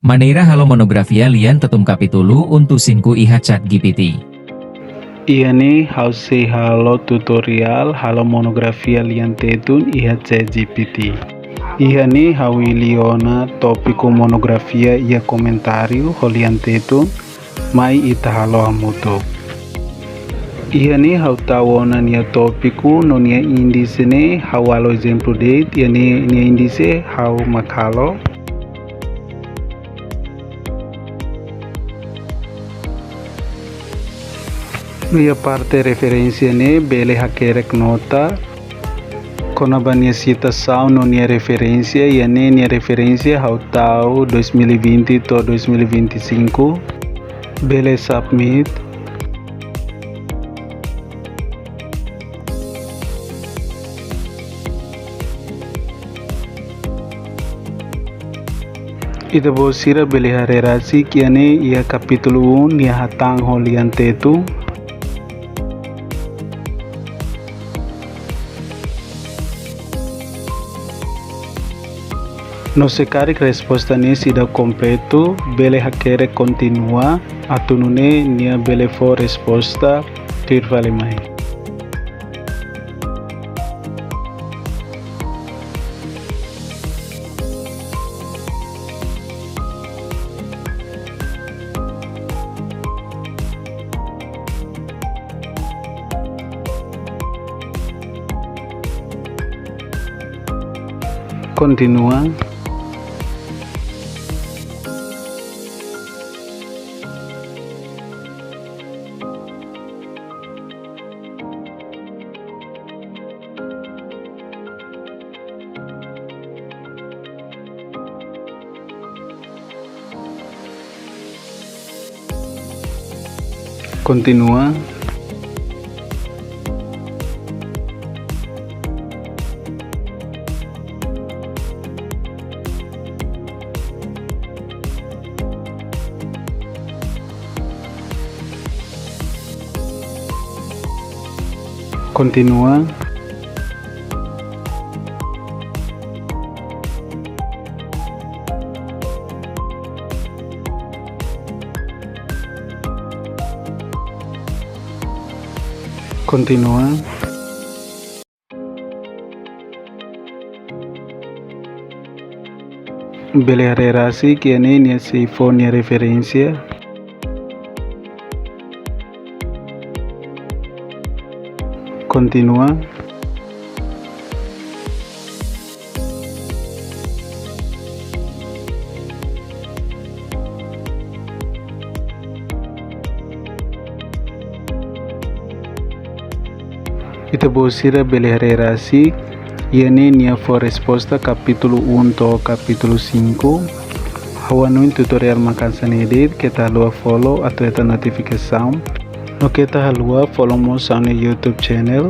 Maneira halo monografia lian tetum kapitulu untuk sinku ihat chat GPT. Iya nih, halo tutorial, halo monografia lian tetun ihat chat GPT. Iya nih, hawi liona topiku monografia iya komentariu holian tetun, mai ita halo hamuto. Iya nih, hau tawona nia topiku no nia indise ne hawalo exemplo date, iya nia indise hau makalo. Ia parte referência ne bele hakerek nota kona bania citação no nia referência e ne nia referência ao tau 2020 to 2025 bele submit ida bosira bele harerasi kiane ia capítulo 1 nia hatang holian tetu. No secarik resposta ne sida completo, bele hakere continua, atunune nia bele for resposta, tir vale mai. Continua. Continua. Continua. Continua. Bele harerasi kiane nia sifo nia referência. Continua. Ita bosira bele harerasi iane nia for resposta capítulo 1 to capítulo 5. Hawanuin tutorial makan sanedit kita halua follow atau eta notificação. No kita halua follow mo sa YouTube channel.